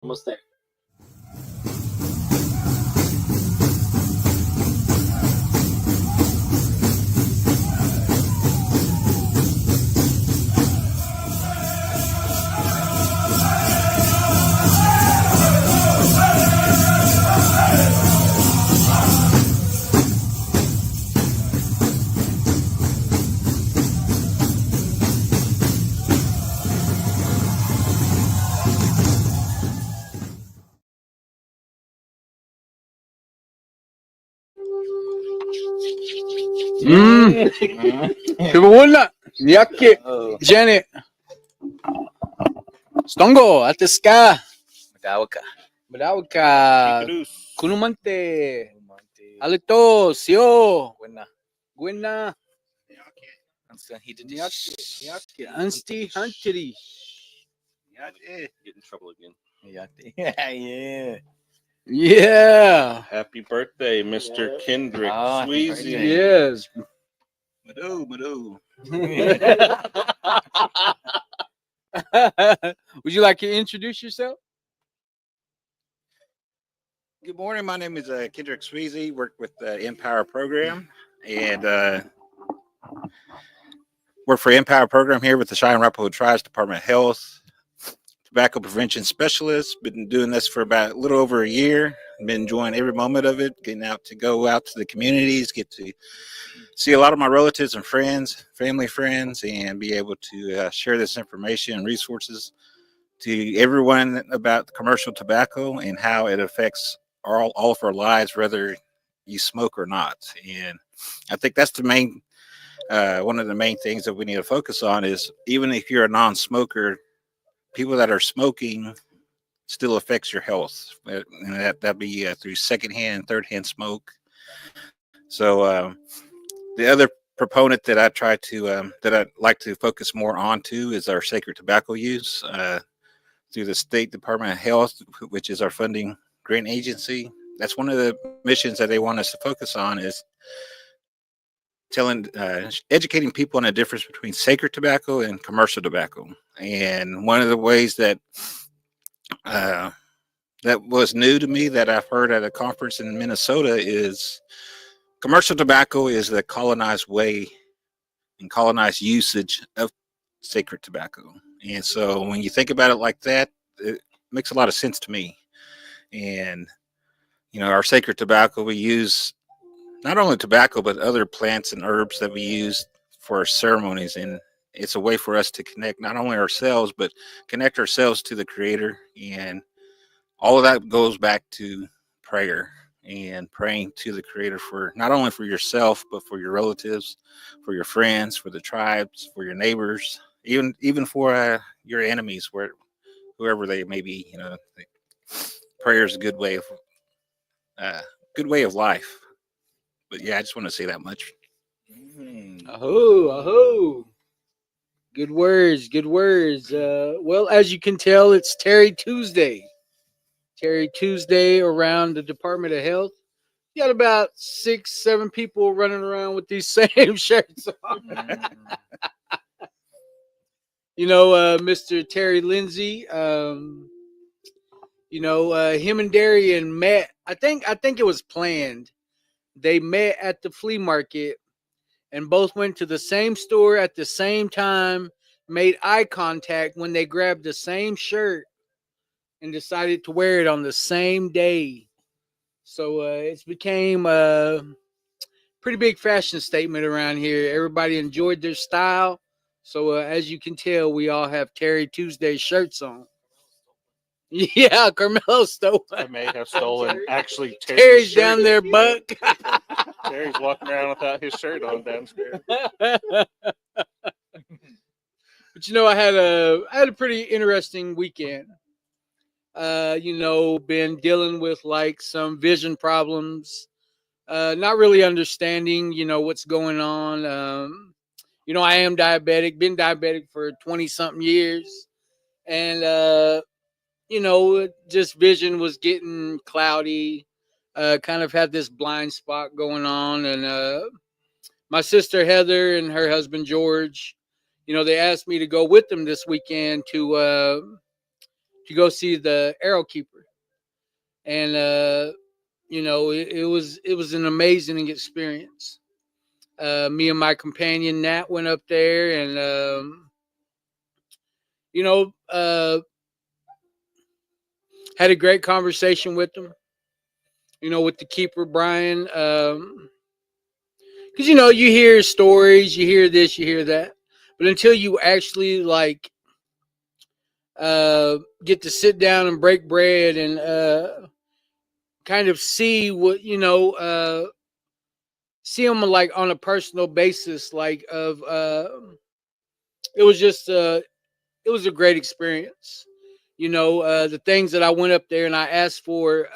Almost there. Wala. Yaki. Janet. Stongo. Atiska. Madawag ka. Kunumante. Alito. Sio. Gwena. Yaki. Ansti. Hantiri. Get in trouble again. Yeah. Yeah. Happy birthday, Mr. Kendrick Sweezy. Yes. Madoo. Would you like to introduce yourself? Good morning. My name is Kendrick Sweezy. Work with the Empower program and work for Empower program here with the Cheyenne Arapahoe Tribes Department of Health. Tobacco prevention specialist. Been doing this for about a little over a year. Been enjoying every moment of it. Getting out to go out to the communities, get to see a lot of my relatives and friends, family friends, and be able to share this information and resources to everyone about commercial tobacco and how it affects all of our lives, whether you smoke or not. And I think that's the main, one of the main things that we need to focus on is even if you're a non-smoker, people that are smoking still affects your health. And that'd be through secondhand and thirdhand smoke. So the other proponent that I try to that I'd like to focus more on too is our sacred tobacco use through the State Department of Health, which is our funding grant agency. That's one of the missions that they want us to focus on is educating people on the difference between sacred tobacco and commercial tobacco. And one of the ways that that was new to me that I've heard at a conference in Minnesota is commercial tobacco is the colonized way and colonized usage of sacred tobacco. And so when you think about it like that, it makes a lot of sense to me. And, you know, our sacred tobacco, we use not only tobacco, but other plants and herbs that we use for our ceremonies. And it's a way for us to connect not only ourselves, but connect ourselves to the Creator. And all of that goes back to prayer and praying to the Creator for not only for yourself, but for your relatives, for your friends, for the tribes, for your neighbors, even for your enemies, whoever they may be. You know, prayer is a good way of life. But yeah, I just want to say that much. Aho. Good words. Well, as you can tell, it's Terry Tuesday. Terry Tuesday around the Department of Health. You got about 6-7 people running around with these same shirts on. You know, Mr. Terry Lindsay. You know, him and Darian met. I think it was planned. They met at the flea market and both went to the same store at the same time, made eye contact when they grabbed the same shirt and decided to wear it on the same day. So it's became a pretty big fashion statement around here. Everybody enjoyed their style. So as you can tell, we all have Terry Tuesday shirts on. Yeah, Carmelo stole. I may have stolen actually Terry's down there, Buck. Terry's walking around without his shirt on downstairs. But you know, I had a pretty interesting weekend. You know, been dealing with like some vision problems, not really understanding, you know, what's going on. You know, I am diabetic, been diabetic for 20 something years. And, you know, just vision was getting cloudy, kind of had this blind spot going on. And my sister Heather and her husband George, you know, they asked me to go with them this weekend to go see the Arrow Keeper, and you know, it was an amazing experience. Me and my companion Nat went up there, and you know, had a great conversation with them. You know, with the keeper Brian, because you know, you hear stories, you hear this, you hear that, but until you actually like get to sit down and break bread and kind of see what you know, see them like on a personal basis, like of it was just it was a great experience. You know, the things that I went up there and I asked for,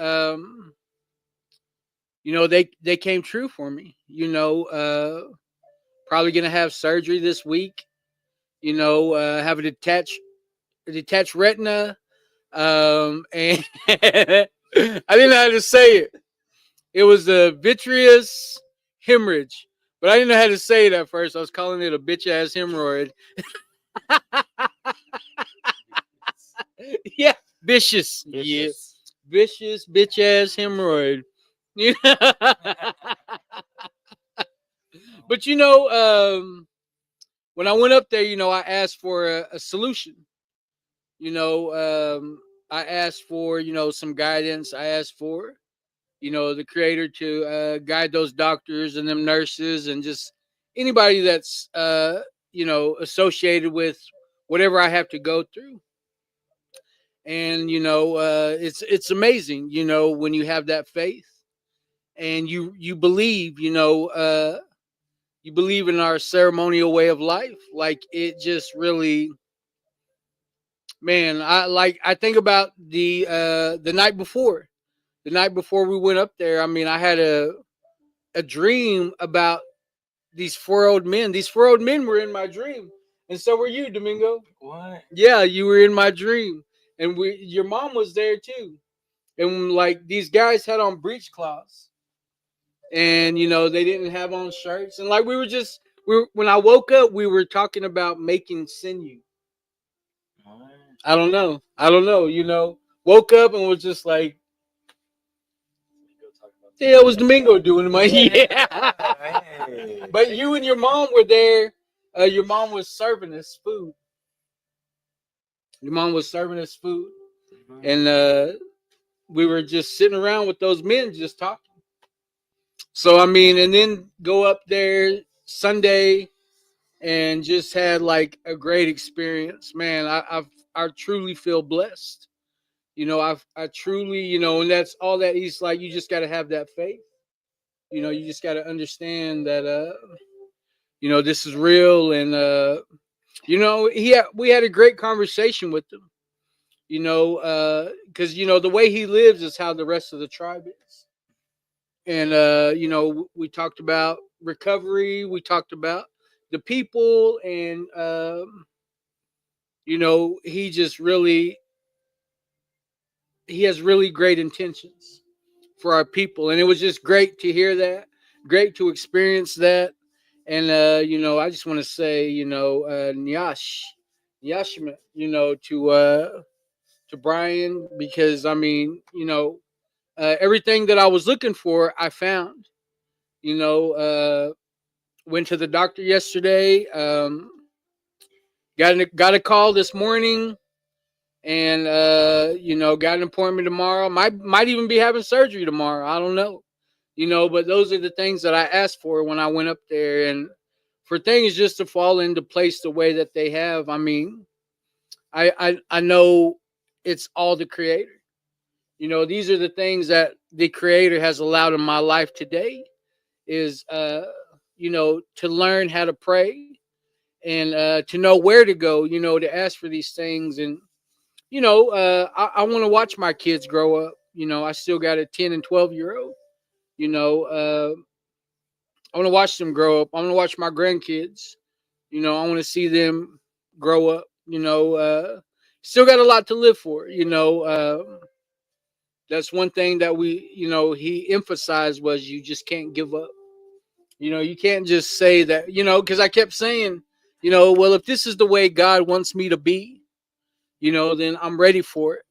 you know, they came true for me. You know, probably gonna have surgery this week. You know, have a detached retina, and I didn't know how to say it. It was a vitreous hemorrhage, but I didn't know how to say it at first. I was calling it a bitch ass hemorrhoid. Yeah, vicious. Yeah, vicious bitch ass hemorrhoid. You know? But you know, when I went up there, you know, I asked for a solution. You know, I asked for, you know, some guidance. I asked for, you know, the creator to guide those doctors and them nurses and just anybody that's, you know, associated with whatever I have to go through. And, you know, it's amazing, you know, when you have that faith and you believe, you believe in our ceremonial way of life. Like it just really, man, I think about the night before. The night before we went up there, I mean, I had a dream about these four old men. These four old men were in my dream, and so were you, Domingo. What? Yeah, you were in my dream, and your mom was there too. And like these guys had on breechcloths, and you know they didn't have on shirts, and like when I woke up, we were talking about making sinew. What? I don't know. You know, woke up and was just like, the hell was Domingo doing in my yeah. Hey. But you and your mom were there. Your mom was serving us food. Your mom was serving us food, and we were just sitting around with those men just talking. So I mean, and then go up there Sunday and just had like a great experience. Man, I truly feel blessed. You know, I truly, you know, and that's all that he's like. You just got to have that faith. You know, you just got to understand that you know, this is real, and you know, we had a great conversation with them. You know, because you know the way he lives is how the rest of the tribe is, and you know, we talked about recovery, we talked about the people, and you know, he has really great intentions for our people, and it was just great to hear that, great to experience that. And you know, I just want to say, you know, Nyashima, you know, to Brian, because I mean, you know, everything that I was looking for, I found. You know, went to the doctor yesterday. Got a call this morning, and you know, got an appointment tomorrow. Might even be having surgery tomorrow. I don't know. You know, but those are the things that I asked for when I went up there, and for things just to fall into place the way that they have. I mean, I know it's all the creator. You know, these are the things that the creator has allowed in my life today is you know, to learn how to pray and to know where to go, you know, to ask for these things. And you know, I want to watch my kids grow up. You know, I still got a 10 and 12-year-old. You know, I want to watch them grow up. I want to watch my grandkids. You know, I want to see them grow up. You know, still got a lot to live for. You know, that's one thing that you know, he emphasized was you just can't give up. You know, you can't just say that, you know, because I kept saying, you know, well, if this is the way God wants me to be, then I'm ready for it.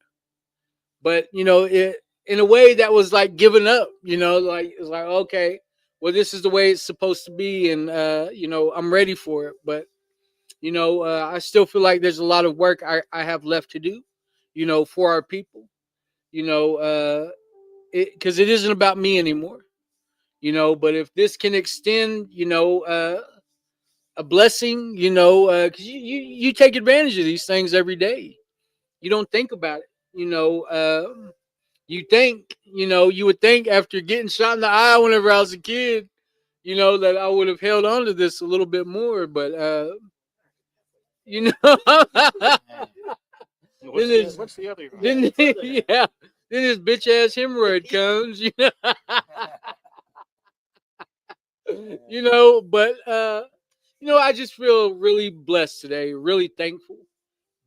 But it in a way that was like giving up. Like it's like, okay, well, this is the way it's supposed to be, and I'm ready for it. But I still feel like there's a lot of work I have left to do, for our people. Because it isn't about me anymore. But if this can extend, a blessing, because you take advantage of these things every day. You don't think about it, you think, you would think after getting shot in the eye whenever I was a kid, that I would have held on to this a little bit more, but you know, What's the other? then yeah, then this bitch ass hemorrhoid comes, but I just feel really blessed today, really thankful,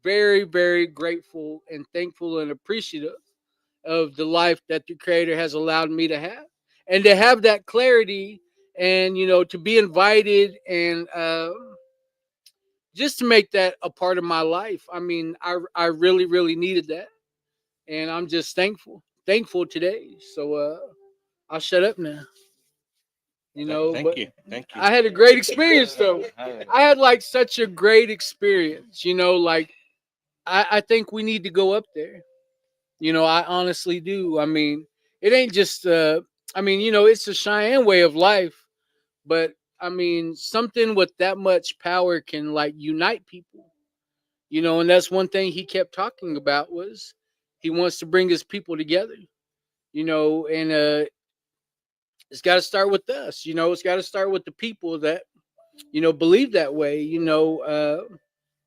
very, very grateful and thankful and appreciative of the life that the Creator has allowed me to have, and to have that clarity, and to be invited, and just to make that a part of my life. I mean, I really, really needed that, and I'm just thankful today. So I'll shut up now. Thank But you. Thank you. I had a great experience though. I had like such a great experience. Like I think we need to go up there. I honestly do. I mean, it ain't just it's a Cheyenne way of life, but I mean, something with that much power can like unite people. And that's one thing he kept talking about was he wants to bring his people together. And it's got to start with us. It's got to start with the people that believe that way. Because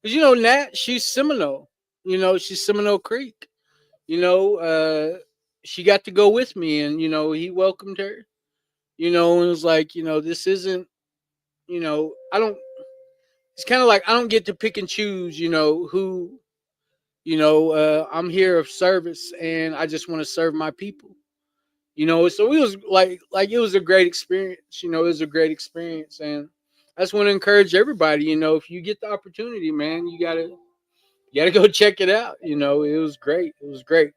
Nat, she's Seminole. She's Seminole Creek. She got to go with me, and he welcomed her. And was like, this isn't. I don't. It's kind of like I don't get to pick and choose. Who. I'm here of service, and I just want to serve my people. So it was like it was a great experience. It was a great experience, and I just want to encourage everybody. If you get the opportunity, man, you gotta go check it out. It was great. It was great.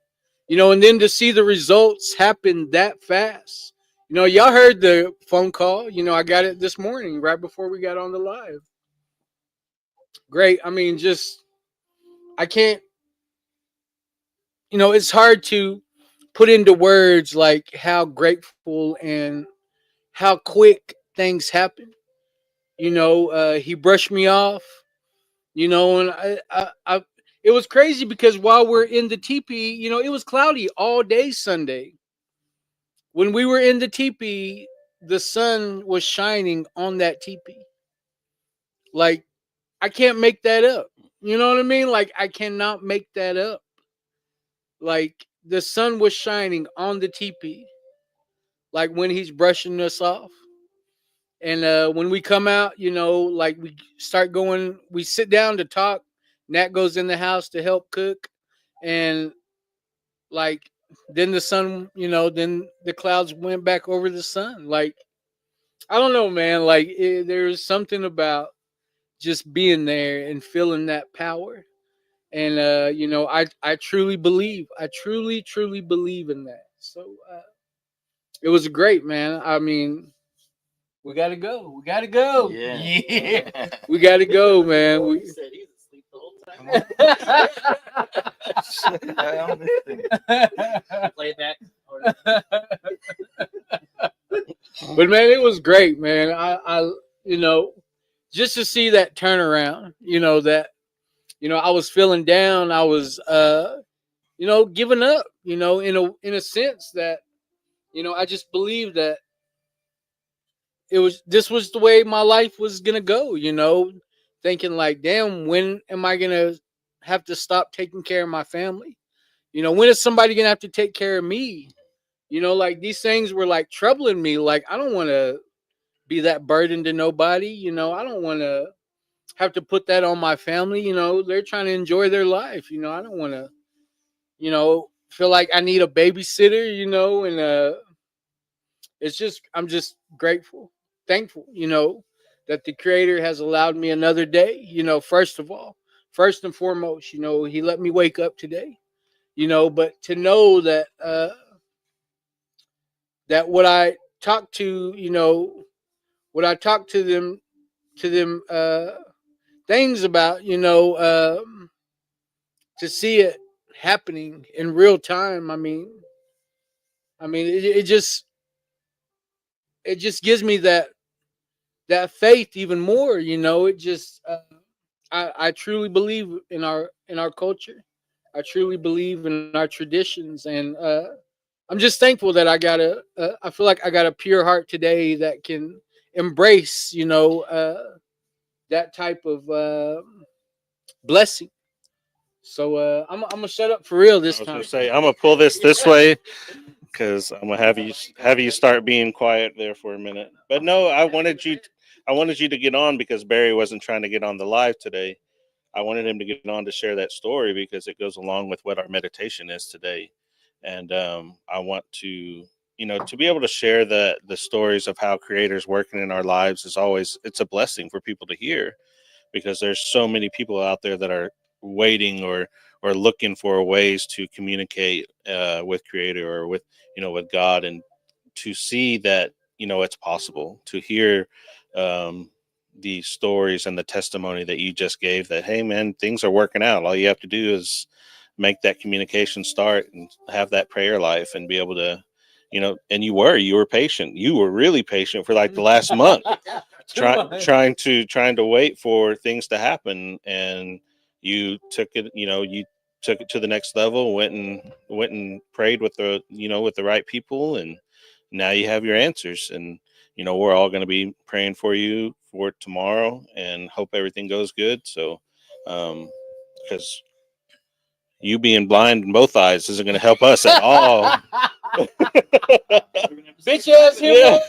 And then to see the results happen that fast. Y'all heard the phone call. I got it this morning right before we got on the live. Great. I mean, just I can't. It's hard to put into words like how grateful and how quick things happen. He brushed me off. And it was crazy because while we're in the teepee, it was cloudy all day Sunday. When we were in the teepee, the sun was shining on that teepee. Like, I can't make that up. You know what I mean? Like, I cannot make that up. Like, the sun was shining on the teepee. Like, when he's brushing us off. And when we come out, like we start going, we sit down to talk. Nat goes in the house to help cook. And like, then the sun, then the clouds went back over the sun. Like, I don't know, man. Like, there's something about just being there and feeling that power. And, I truly believe, I truly, truly believe in that. So it was great, man. I mean, we gotta go. We gotta go. Yeah. We gotta go, man. He said he was asleep the whole time. Play it back. But man, it was great, man. I just to see that turnaround, that I was feeling down. I was giving up, in a sense that, I just believed that this was the way my life was gonna go, thinking like, damn, when am I gonna have to stop taking care of my family? When is somebody gonna have to take care of me? Like these things were like troubling me. Like, I don't want to be that burden to nobody. I don't want to have to put that on my family. They're trying to enjoy their life. I don't want to, feel like I need a babysitter, and I'm just grateful, thankful, that the Creator has allowed me another day, first of all, first and foremost, he let me wake up today, but to know that that what I talk to, what I talk to them things about, to see it happening in real time. It just gives me that faith even more. It just I truly believe in our culture. I truly believe in our traditions, and I'm just thankful that I feel like I got a pure heart today that can embrace, that type of blessing. So I'm gonna shut up for real this I was time. gonna say I'm gonna pull this way because I'm gonna have you start being quiet there for a minute. But no, I wanted you to get on because Barry wasn't trying to get on the live today. I wanted him to get on to share that story because it goes along with what our meditation is today, and I want to be able to share the stories of how creators working in our lives is always it's a blessing for people to hear because there's so many people out there that are waiting or looking for ways to communicate with creator or with God, and to see that it's possible to hear um, the stories and the testimony that you just gave, that hey man, things are working out. All you have to do is make that communication start and have that prayer life and be able to and you were patient, you were really patient for like the last month trying to wait for things to happen, and you took it to the next level, went and prayed with the right people, and now you have your answers. And we're all going to be praying for you for tomorrow and hope everything goes good. So because you being blind in both eyes isn't going to help us at all. Bitch ass here, Yeah.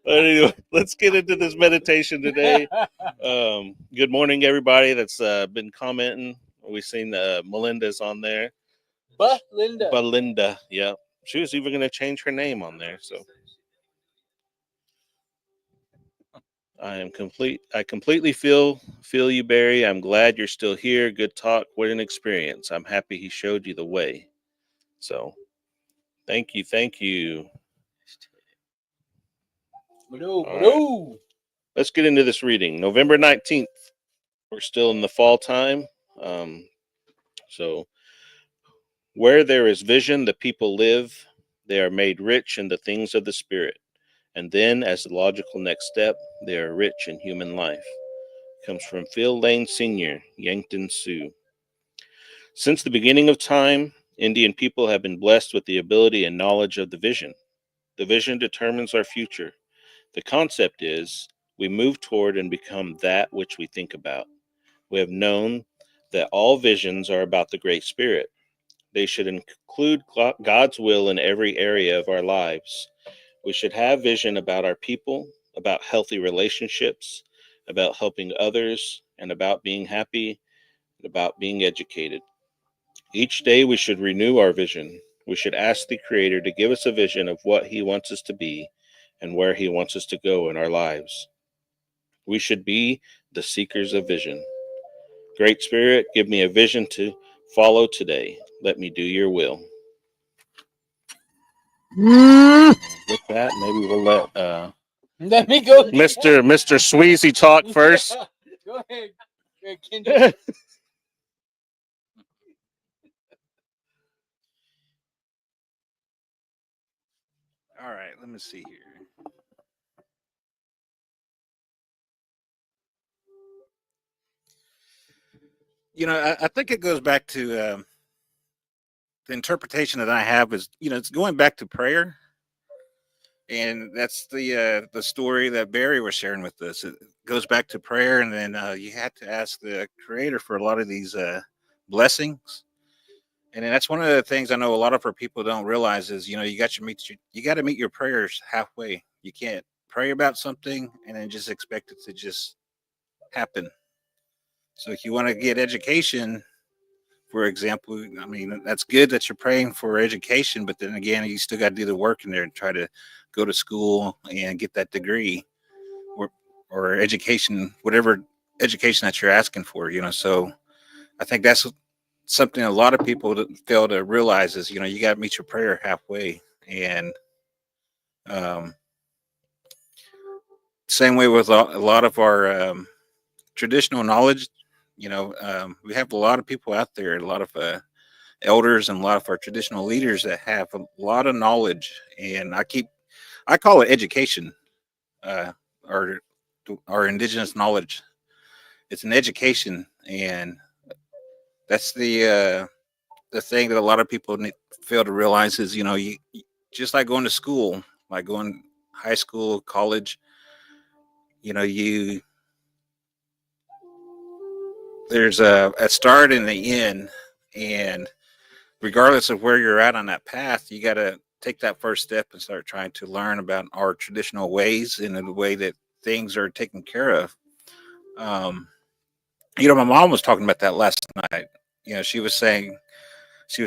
But anyway, let's get into this meditation today. Good morning, everybody that's been commenting. We've seen Melinda's on there. But Linda. Belinda, yeah. She was even going to change her name on there. So I completely feel you, Barry. I'm glad you're still here. Good talk. What an experience. I'm happy he showed you the way. So thank you. Thank you. All right. Let's get into this reading. November 19th. We're still in the fall time. So where there is vision, the people live. They are made rich in the things of the Spirit. And then, as the logical next step, they are rich in human life. Comes from Phil Lane Sr., Yankton, Sioux. Since the beginning of time, Indian people have been blessed with the ability and knowledge of the vision. The vision determines our future. The concept is we move toward and become that which we think about. We have known that all visions are about the Great Spirit. They should include God's will in every area of our lives. We should have vision about our people, about healthy relationships, about helping others, and about being happy, and about being educated. Each day we should renew our vision. We should ask the Creator to give us a vision of what He wants us to be and where He wants us to go in our lives. We should be the seekers of vision. Great Spirit, give me a vision to follow today. Let me do your will. With that, maybe we'll Let me go. Mr. Sweezy talk first. Go ahead. Kendra. All right, let me see here. I think it goes back to the interpretation that I have is, it's going back to prayer. And that's the story that Barry was sharing with us. It goes back to prayer, and then you have to ask the Creator for a lot of these blessings. And then that's one of the things I know a lot of our people don't realize is, you got to meet your prayers halfway. You can't pray about something and then just expect it to just happen. So if you want to get education, for example, I mean, that's good that you're praying for education, but then again, you still got to do the work in there and try to go to school and get that degree or education, whatever education that you're asking for, so I think that's something a lot of people fail to realize is, you got to meet your prayer halfway. And same way with a lot of our traditional knowledge, we have a lot of people out there, a lot of elders and a lot of our traditional leaders that have a lot of knowledge. And I call it education, our indigenous knowledge. It's an education, and that's the thing that a lot of people fail to realize is, you just like going to school, like going high school, college, there's a start and the end, and regardless of where you're at on that path, you got to take that first step and start trying to learn about our traditional ways and the way that things are taken care of. My mom was talking about that last night. She was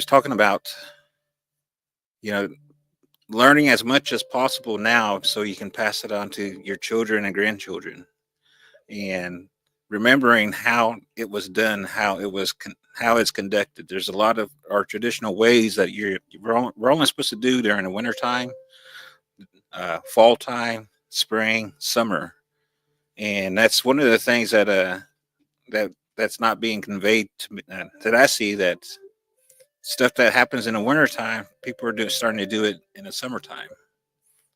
talking about, learning as much as possible now so you can pass it on to your children and grandchildren, and remembering how it was done, how it's conducted. There's a lot of our traditional ways that we're only supposed to do during the winter time, fall time, spring, summer. And that's one of the things that's not being conveyed to me, that I see, that stuff that happens in the wintertime, people are starting to do it in the summertime.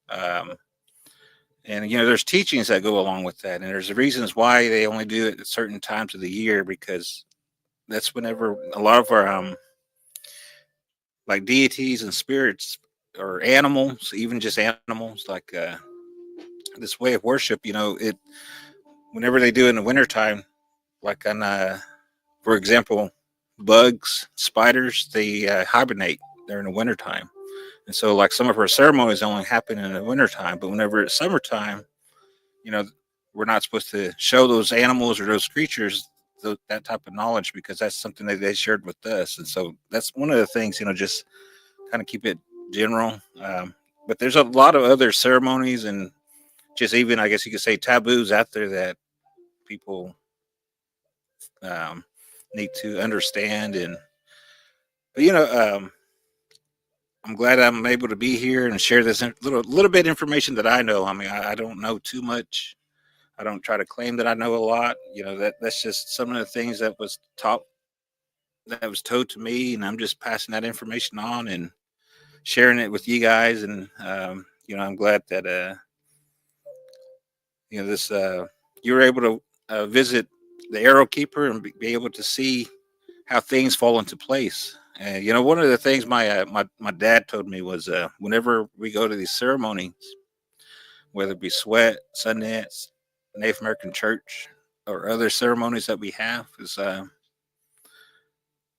And, there's teachings that go along with that. And there's reasons why they only do it at certain times of the year, because that's whenever a lot of our, like deities and spirits or animals, even just animals, like this way of worship, whenever they do it in the wintertime, like on, for example, bugs, spiders, they hibernate during the wintertime. And so, like, some of our ceremonies only happen in the wintertime, but whenever it's summertime, we're not supposed to show those animals or those creatures that type of knowledge, because that's something that they shared with us. And so that's one of the things, just kind of keep it general. But there's a lot of other ceremonies and just even, I guess you could say, taboos out there that people need to understand. But I'm glad I'm able to be here and share this little bit of information that I know. I mean, I don't know too much. I don't try to claim that I know a lot. That's just some of the things that was told to me, and I'm just passing that information on and sharing it with you guys. And I'm glad that this you were able to visit the Arrow Keeper and be able to see how things fall into place. And one of the things my dad told me was, whenever we go to these ceremonies, whether it be Sweat, Sundance, Native American Church, or other ceremonies that we have, is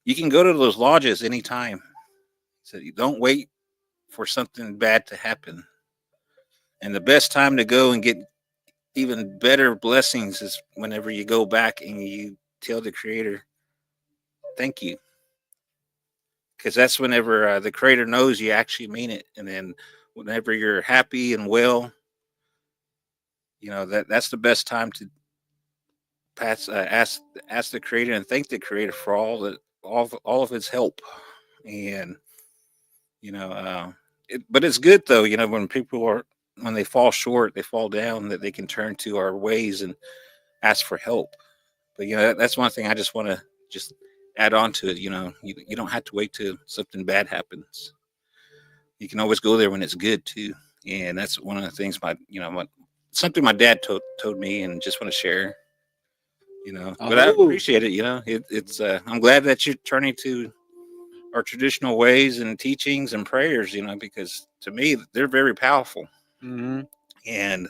you can go to those lodges anytime. So you don't wait for something bad to happen. And the best time to go and get even better blessings is whenever you go back and you tell the Creator, thank you. Because that's whenever the Creator knows you actually mean it. And then whenever you're happy and well, that's the best time to ask the Creator and thank the Creator for all of His help. And but it's good though, when they fall short, they fall down, that they can turn to our ways and ask for help. But that's one thing I just want to just add on to it. You don't have to wait till something bad happens. You can always go there when it's good too. And that's one of the things something my dad told me, and just want to share. But I appreciate it. It's I'm glad that you're turning to our traditional ways and teachings and prayers, because to me they're very powerful. Mm-hmm. And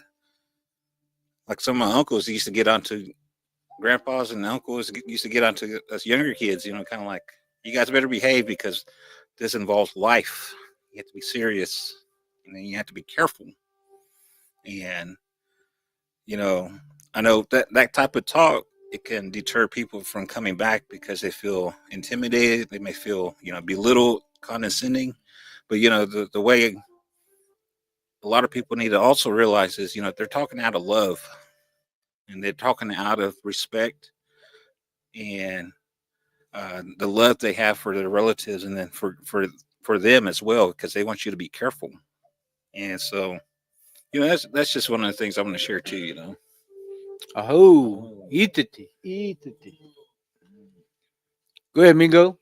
like some of my uncles used to get onto, grandpas and uncles used to get onto us younger kids, kind of like, you guys better behave, because this involves life. You have to be serious, and then you have to be careful. And I know that type of talk, it can deter people from coming back because they feel intimidated. They may feel belittled, condescending. But the way a lot of people need to also realize is, they're talking out of love. and they're talking out of respect and the love they have for their relatives, and then for them as well, because they want you to be careful. And so, that's just one of the things I want to share too. Oh, eat it. Eat it. Go ahead, Mingo.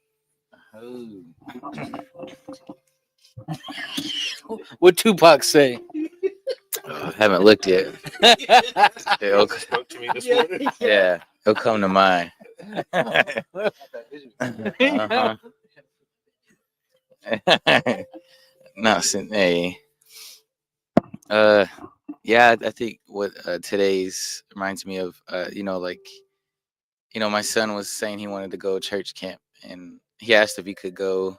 What Tupac say? I haven't looked yet. It'll, Spoke to me this morning. yeah, it'll come to mind. Uh-huh. No, hey. Yeah, I think what today's reminds me of, my son was saying he wanted to go church camp, and he asked if he could go.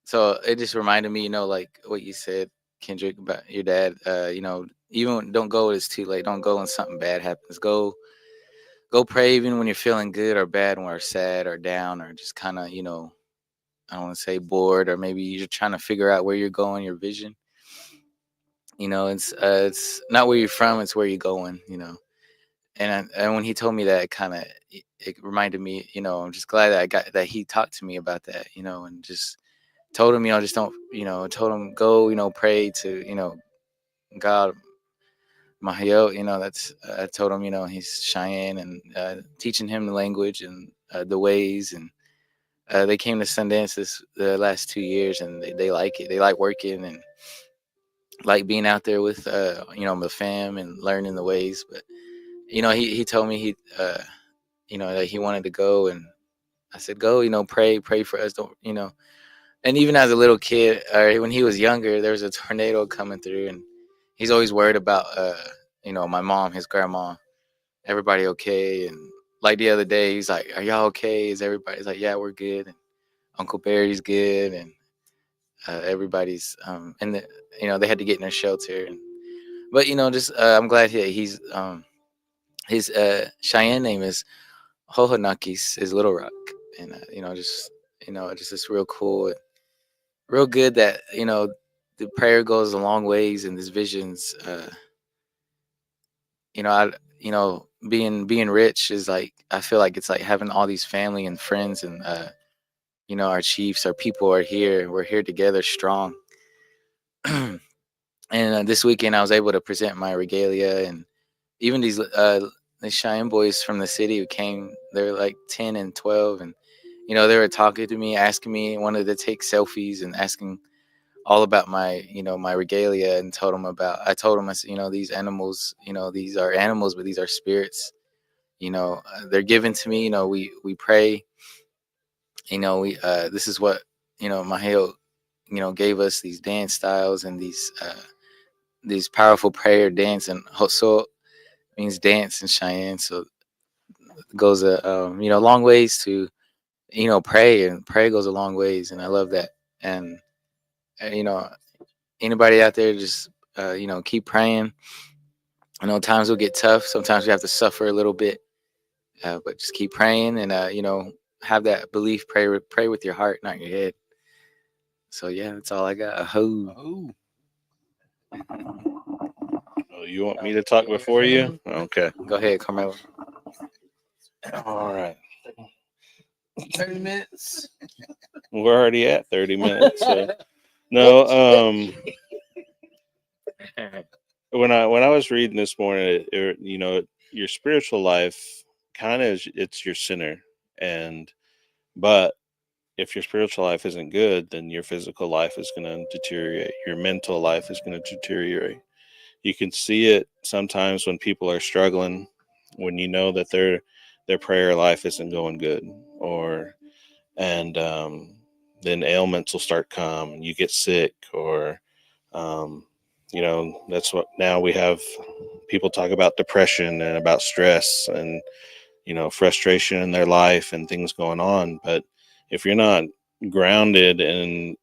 So it just reminded me, like what you said, Kendrick, about your dad. Even don't go when it's too late. Don't go when something bad happens. Go pray even when you're feeling good or bad, when we're sad or down or just kind of, I don't want to say bored, or maybe you're trying to figure out where you're going, your vision. It's not where you're from, it's where you're going. And when he told me that, it reminded me. I'm just glad that he talked to me about that. And just told him, just don't, told him go, pray to, God, Mahayot. That's I told him, he's Cheyenne, and teaching him the language and the ways, and they came to Sundance the last 2 years, and they like it. They like working and like being out there with the fam and learning the ways. But he told me that he wanted to go, and I said go, pray for us, don't. And even as a little kid, or when he was younger, there was a tornado coming through, and he's always worried about my mom, his grandma, everybody okay. And like the other day, he's like, are y'all okay? Is everybody's like, yeah, we're good. And Uncle Barry's good, and everybody's and they had to get in their shelter. But just I'm glad he's his Cheyenne name is Hohonakis, is Little Rock. And just it's real cool, real good that the prayer goes a long ways, and these visions. Being rich is like, I feel like it's like having all these family and friends, and our chiefs, our people are here. We're here together, strong. And this weekend, I was able to present my regalia, and even these Cheyenne boys from the city who came. They're like 10 and 12, and they were talking to me, asking me, wanted to take selfies, and asking all about my my regalia, and I told them, I said, these animals, these are animals, but these are spirits. They're given to me. We pray. We this is what Maheo gave us, these dance styles, and these powerful prayer dance, and Hoso means dance in Cheyenne. So it goes a long ways to pray, and pray goes a long ways, and I love that. And anybody out there, just keep praying. I know times will get tough. Sometimes we have to suffer a little bit, but just keep praying, and have that belief. Pray with your heart, not your head. So yeah, that's all I got. Oh. Oh, you want me to talk before you? Okay. Go ahead, Carmelo. All right. 30 minutes. We're already at 30 minutes. So. No, when I was reading this morning, your spiritual life kind of it's your center, but if your spiritual life isn't good, then your physical life is going to deteriorate. Your mental life is going to deteriorate. You can see it sometimes when people are struggling, when you know that their prayer life isn't going good, and then ailments will start come. You get sick, or that's what now we have. People talk about depression and about stress and frustration in their life and things going on. But if you're not grounded and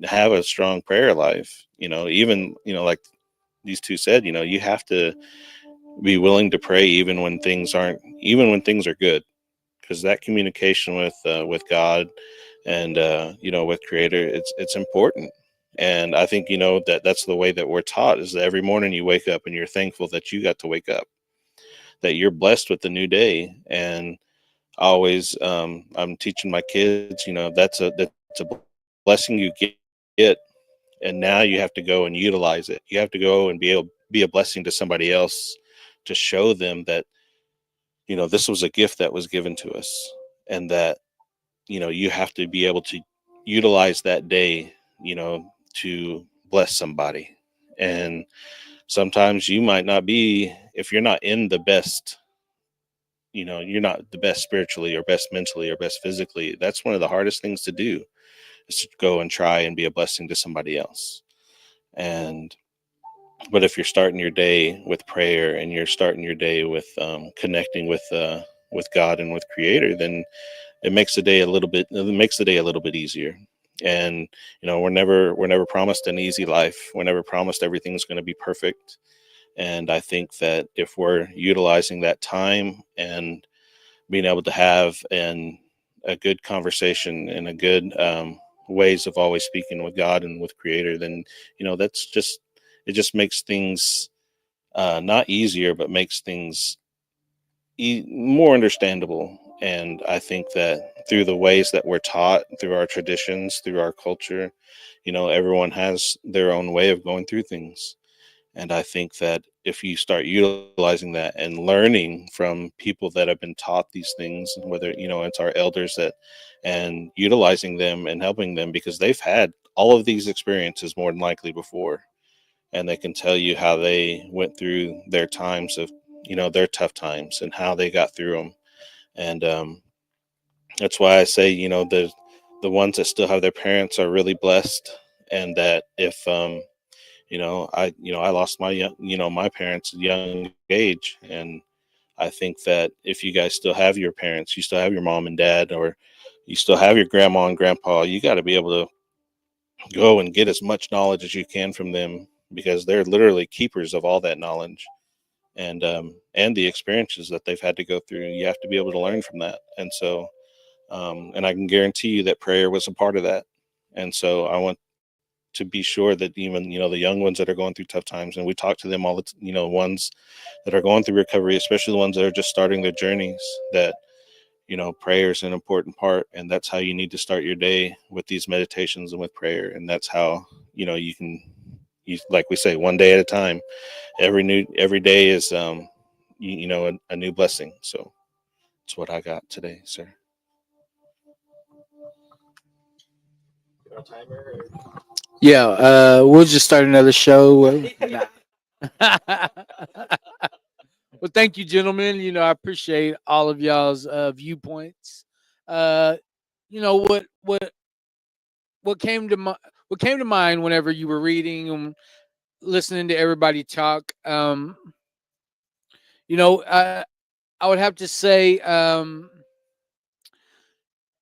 have a strong prayer life, even like these two said, you have to be willing to pray even when things are good, because that communication with God and with Creator, it's important. And I think that's the way that we're taught, is that every morning you wake up and you're thankful that you got to wake up, that you're blessed with the new day. And I always, I'm teaching my kids, that's a blessing you get, and now you have to go and utilize it. You have to go and be a blessing to somebody else, to show them that, this was a gift that was given to us, and that, you have to be able to utilize that day, to bless somebody. And sometimes you might not be, if you're not in the best, you're not the best spiritually or best mentally or best physically. That's one of the hardest things to do, is to go and try and be a blessing to somebody else. And but if you're starting your day with prayer, and you're starting your day with connecting with God and with Creator, then it makes the day a little bit easier. And we're never promised an easy life. We're never promised everything's going to be perfect. And I think that if we're utilizing that time and being able to have a good conversation and a good ways of always speaking with God and with Creator, then it just makes things not easier, but makes things more understandable. And I think that through the ways that we're taught, through our traditions, through our culture, everyone has their own way of going through things. And I think that if you start utilizing that and learning from people that have been taught these things, whether, it's our elders, and utilizing them and helping them, because they've had all of these experiences more than likely before. And they can tell you how they went through their times of, their tough times, and how they got through them. And that's why I say, the ones that still have their parents are really blessed. And that if, I lost my parents at a young age. And I think that if you guys still have your parents, you still have your mom and dad, or you still have your grandma and grandpa, you got to be able to go and get as much knowledge as you can from them, because they're literally keepers of all that knowledge. And the experiences that they've had to go through, you have to be able to learn from that. And so, and I can guarantee you that prayer was a part of that. And so I want to be sure that even, the young ones that are going through tough times, and we talk to them all the ones that are going through recovery, especially the ones that are just starting their journeys, that prayer is an important part. And that's how you need to start your day, with these meditations and with prayer. And that's how you like we say, one day at a time. Every day is a new blessing. So that's what I got today, sir. Got a timer or- Yeah, we'll just start another show. Well, thank you, gentlemen. I appreciate all of y'all's viewpoints. Uh, you know what came to mind whenever you were reading and listening to everybody talk. I would have to say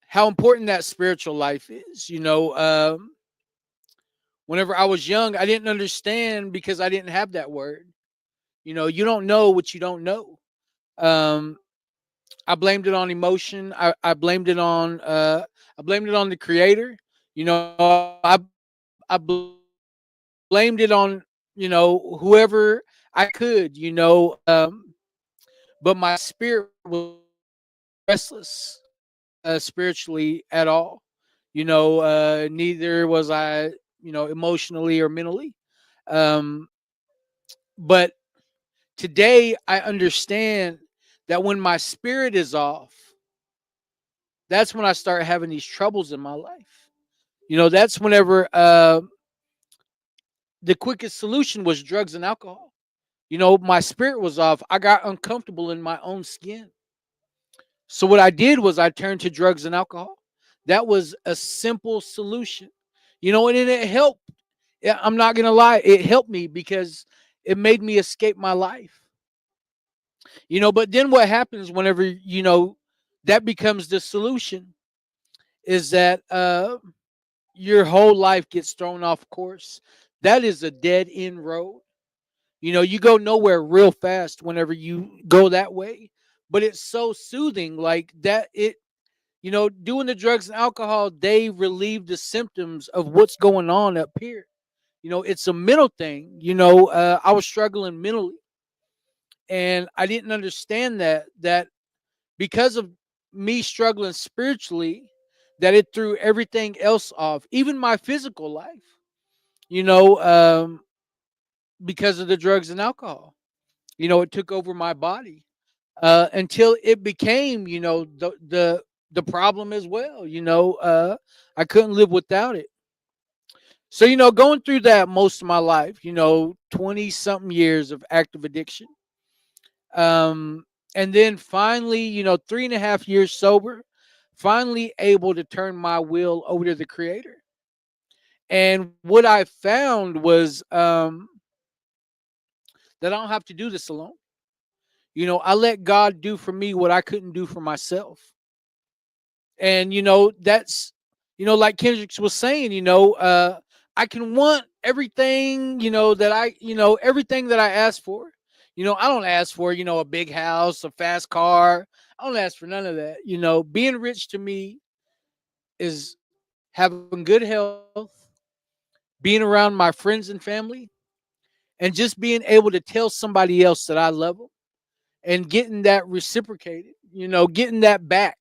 how important that spiritual life is. Whenever I was young, I didn't understand because I didn't have that word. You don't know what you don't know. Um, I blamed it on emotion. I blamed it on the creator. I blamed it on whoever I could. But my spirit was restless spiritually at all. Neither was I emotionally or mentally. Um, but today I understand that when my spirit is off, that's when I start having these troubles in my life. That's whenever the quickest solution was drugs and alcohol. My spirit was off. I got uncomfortable in my own skin. So what I did was I turned to drugs and alcohol. That was a simple solution. And it helped. Yeah, I'm not going to lie. It helped me because it made me escape my life. But then what happens whenever, that becomes the solution is that your whole life gets thrown off course. That is a dead end road. You go nowhere real fast whenever you go that way, but it's so soothing like that. Doing the drugs and alcohol, they relieve the symptoms of what's going on up here. It's a mental thing. I was struggling mentally, And I didn't understand that because of me struggling spiritually, that it threw everything else off, even my physical life, you know, because of the drugs and alcohol. It took over my body until it became, the problem as well. I couldn't live without it. So, going through that most of my life, 20 something years of active addiction. And then finally, 3.5 years sober, finally able to turn my will over to the creator. And what I found was that I don't have to do this alone. I let God do for me what I couldn't do for myself. And, that's, like Kendricks was saying, I can want everything, everything that I ask for. I don't ask for, a big house, a fast car. I don't ask for none of that. Being rich to me is having good health, being around my friends and family, and just being able to tell somebody else that I love them and getting that reciprocated, getting that back.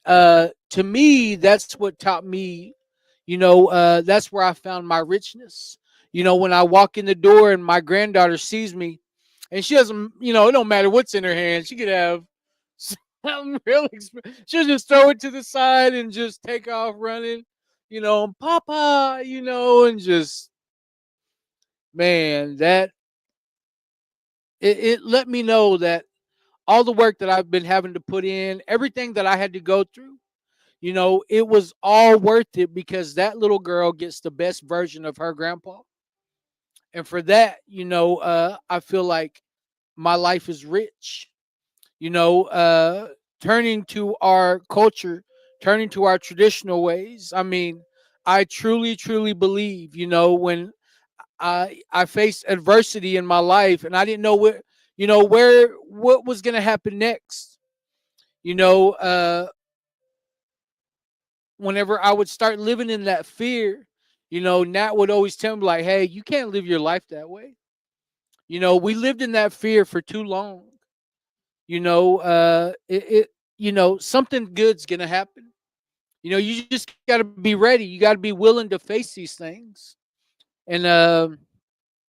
To me, that's what taught me, that's where I found my richness. When I walk in the door and my granddaughter sees me and she doesn't, it don't matter what's in her hand. She could have something real she'll just throw it to the side and just take off running, and Papa, and just, man, that it let me know that all the work that I've been having to put in, everything that I had to go through, it was all worth it because that little girl gets the best version of her grandpa. And for that, I feel like my life is rich. Turning to our culture, turning to our traditional ways. I mean, I truly, truly believe, when I faced adversity in my life and I didn't know what was gonna happen next. You know, whenever I would start living in that fear, Nat would always tell me like, "Hey, you can't live your life that way." We lived in that fear for too long. Something good's gonna happen. You just got to be ready. You got to be willing to face these things. And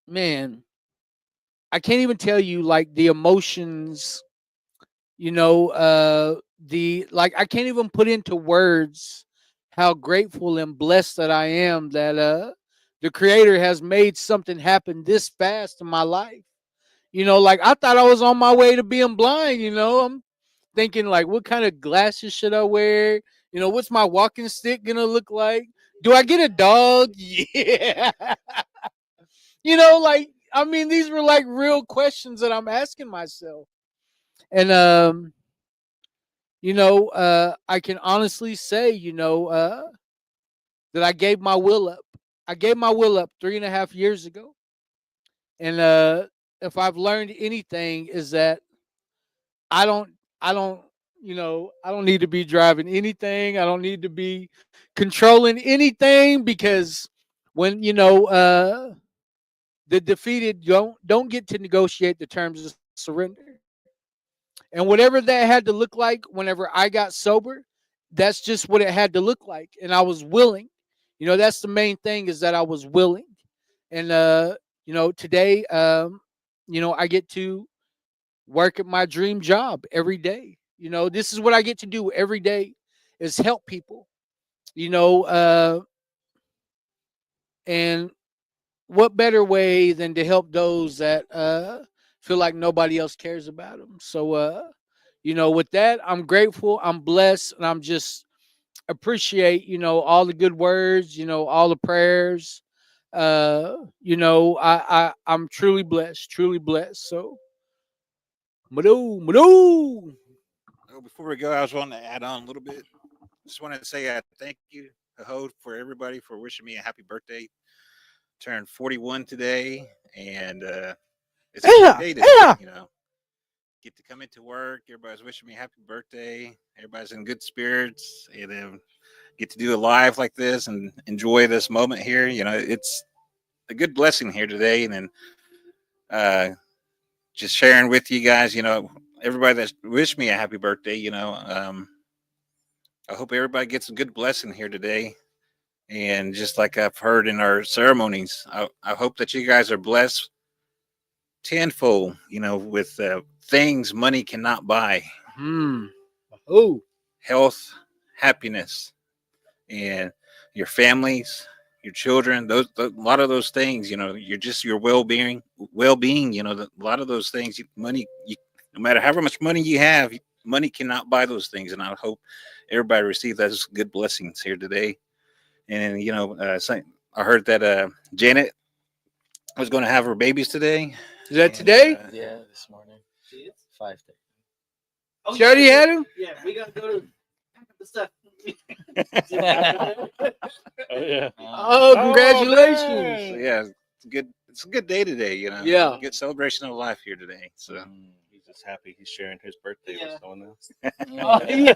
man, I can't even tell you like the emotions. The like I can't even put into words how grateful and blessed that I am that the creator has made something happen this fast in my life. Like I thought I was on my way to being blind. I'm thinking like, what kind of glasses should I wear? What's my walking stick gonna look like? Do I get a dog? Yeah. Like I mean, these were like real questions that I'm asking myself. And I can honestly say, that I gave my will up. I gave my will up 3.5 years ago. And if I've learned anything is that I don't I don't I don't need to be driving anything. I don't need to be controlling anything because when the defeated don't get to negotiate the terms of surrender. And whatever that had to look like whenever I got sober, that's just what it had to look like. And I was willing. That's the main thing is that I was willing. And today I get to work at my dream job every day. This is what I get to do every day is help people. You know, and what better way than to help those that feel like nobody else cares about them. So with that, I'm grateful, I'm blessed, and I'm just appreciate all the good words, all the prayers. I'm truly blessed, truly blessed. So Mado, Mado. Oh, before we go, I was wanting to add on a little bit. Just wanted to say thank you, Ho, for everybody for wishing me a happy birthday. Turned 41 today, and it's a Yeah, great day today. yeah. Get to come into work. Everybody's wishing me a happy birthday. Everybody's in good spirits, and then get to do a live like this and enjoy this moment here. It's a good blessing here today, and then just sharing with you guys, everybody that's wished me a happy birthday, I hope everybody gets a good blessing here today. And just like I've heard in our ceremonies, I hope that you guys are blessed tenfold, with things money cannot buy. Oh, Health, happiness, and your families, your children, a lot of those things, you're just your well-being, a lot of those things, money, no matter how much money you have, money cannot buy those things. And I hope everybody receive those good blessings here today. And, I heard that Janet was going to have her babies today. is that today? Yeah, this morning. She is? 5:30. She already had him? Yeah, we gotta go to pack up the stuff. Oh yeah. Oh, So, congratulations. yeah, it's a good day today, Yeah. Good celebration of life here today. So He's just happy he's sharing his birthday Yeah. with someone else. Oh, yeah.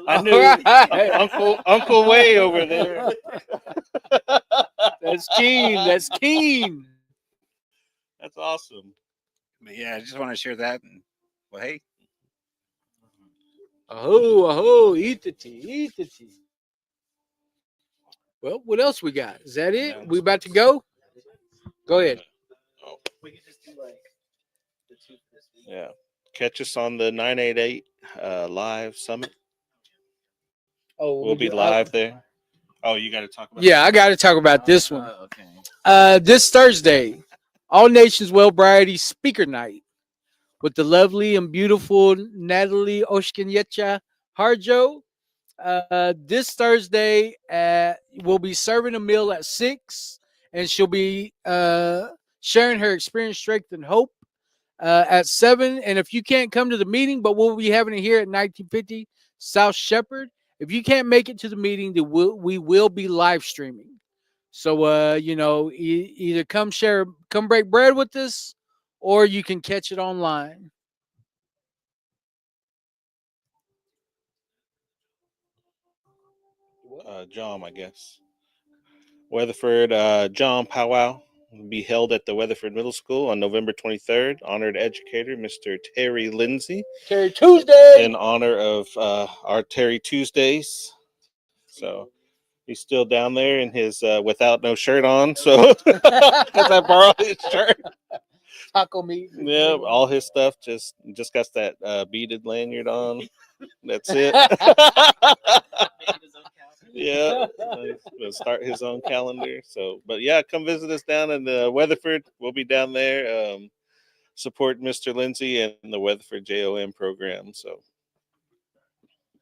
I knew Alright. Uncle Way over there. That's keen. That's keen. That's awesome. but yeah, I just want to share that. And well, hey, Oh, eat the tea, eat the tea. Well, what else we got? Is that it? We about to go? Go ahead. We could just do like the two for this week. Yeah. Catch us on the 988 live summit. Oh, We'll be do- live there. Oh, you got to talk about Yeah, I got to talk about this one. Okay. This Thursday, All Nations Well Variety Speaker Night with the lovely and beautiful Natalie Oshkinyecha Harjo. This Thursday, we'll be serving a meal at 6, and she'll be sharing her experience, strength, and hope at 7. And if you can't come to the meeting, but we'll be having it here at 1950 South Shepherd. If you can't make it to the meeting, we will be live streaming. So, either come break bread with us, or you can catch it online. John, I guess. Weatherford John Powwow will be held at the Weatherford Middle School on November 23rd. Honored educator, Mr. Terry Lindsay, Terry Tuesday. in honor of our Terry Tuesdays. So he's still down there in his without no shirt on. So because I borrowed his shirt. Taco meat. Yeah, all his stuff just got that beaded lanyard on. That's it. Made his own calendar. Yeah, he's gonna start his own calendar. So, but yeah, come visit us down in Weatherford. We'll be down there. Support Mr. Lindsay and the Weatherford JOM program. So,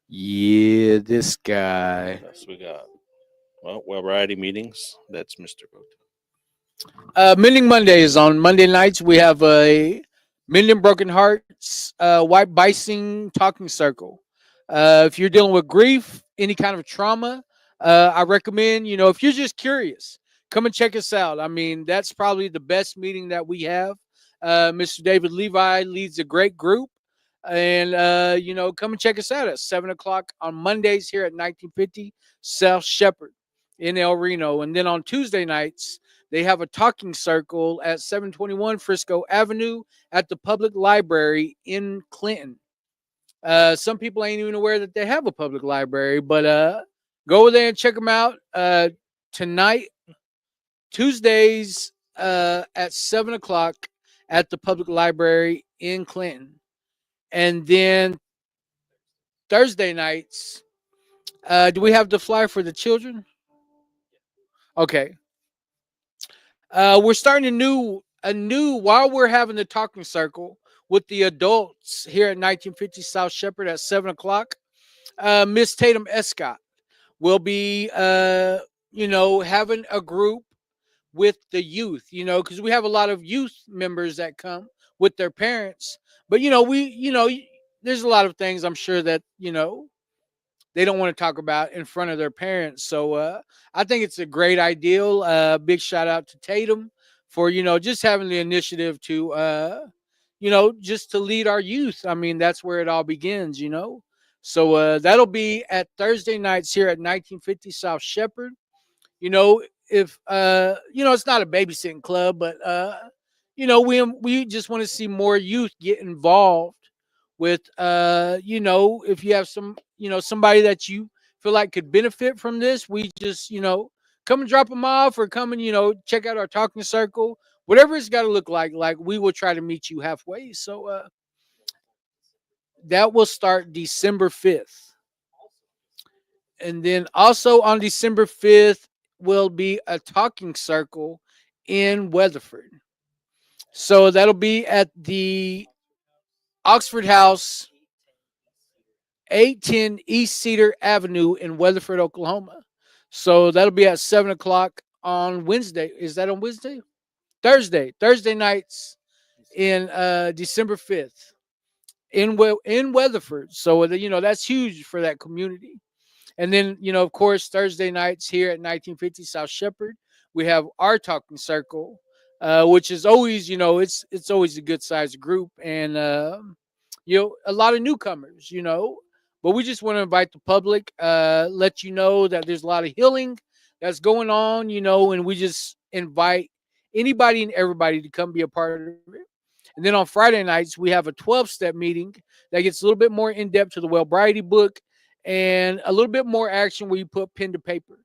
Yeah, this guy. what else we got? Well, variety meetings. That's Mr. Bota. Mending Mondays on Monday nights. We have a Mending Broken Hearts White Bison Talking Circle. If you're dealing with grief, any kind of trauma, I recommend, if you're just curious, come and check us out. I mean, that's probably the best meeting that we have. Mr. David Levi leads a great group. And, come and check us out at 7 o'clock on Mondays here at 1950 South Shepherd in El Reno. And then on Tuesday nights, they have a talking circle at 721 Frisco Avenue at the public library in Clinton. Some people ain't even aware that they have a public library, but go over there and check them out. Tonight, Tuesdays at 7 o'clock at the public library in Clinton. And then Thursday nights, do we have the flyer for the children? Okay. We're starting a new while we're having the talking circle with the adults here at 1950 South Shepherd at 7 o'clock. Miss Tatum Escott will be, having a group with the youth, because we have a lot of youth members that come with their parents. But, there's a lot of things I'm sure that, they don't want to talk about in front of their parents. So I think it's a great idea. Big shout out to Tatum for, just having the initiative to, just to lead our youth. I mean, that's where it all begins, So that'll be at Thursday nights here at 1950 South Shepherd. If, it's not a babysitting club, but, we just want to see more youth get involved with, if you have somebody that you feel like could benefit from this, we just, come and drop them off, or come and, check out our talking circle, whatever it's got to look like. Like, we will try to meet you halfway. So that will start December 5th. And then also on December 5th will be a talking circle in Weatherford. So that'll be at the Oxford House, 810 East Cedar Avenue in Weatherford, Oklahoma. So that'll be at 7:00 on Wednesday. Is that on Wednesday? Thursday nights in December 5th in Weatherford. So that's huge for that community. And then, of course, Thursday nights here at 1950 South Shepherd, we have our talking circle, which is always, it's always a good sized group, and a lot of newcomers, but we just want to invite the public, let you know that there's a lot of healing that's going on, and we just invite anybody and everybody to come be a part of it. And then on Friday nights, we have a 12-step meeting that gets a little bit more in depth to the Wellbriety book, and a little bit more action where you put pen to paper.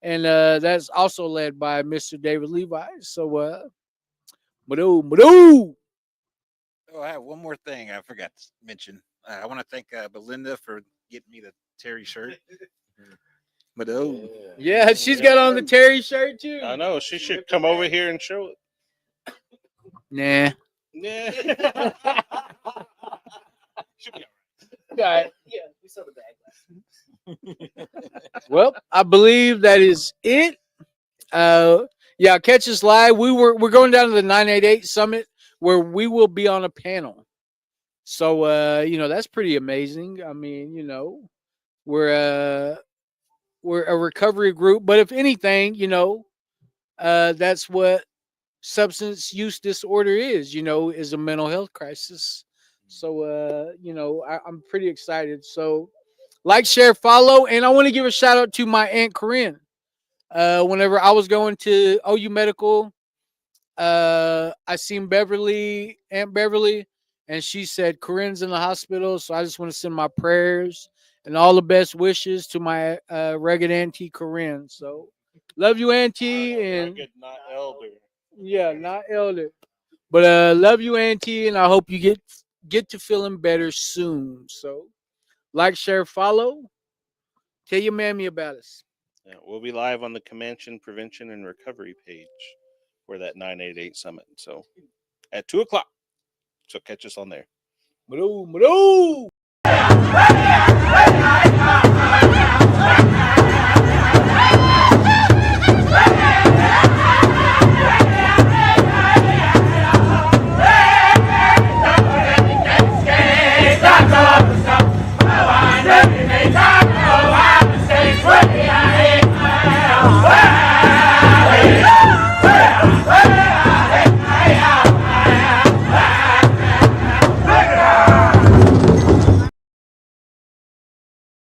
And that's also led by Mr. David Levi. So, Oh, I have one more thing I forgot to mention. I want to thank Belinda for getting me the Terry shirt. But yeah, she's got on the Terry shirt too. I know. She should come over here and show it. Nah. Yeah. Should be All right. Yeah, we saw the bag last. Well, I believe that is it. Yeah, catch us live. We're going down to the 988 Summit, where we will be on a panel. So that's pretty amazing. I mean, we're a recovery group, but if anything, that's what substance use disorder is a mental health crisis. So I'm pretty excited. So like, share, follow, and I want to give a shout out to my Aunt Corinne. Whenever I was going to OU Medical, I seen Aunt Beverly, and she said Corinne's in the hospital. So I just want to send my prayers and all the best wishes to my rugged Auntie Corinne. So love you, Auntie, and Rugged, not elder. yeah, not elder, but love you, Auntie, and I hope you get to feeling better soon. So like, share, follow, tell your mammy about us. Yeah, we'll be live on the Comanche Prevention and Recovery page for that 988 Summit. So at 2:00. So catch us on there. Madoo.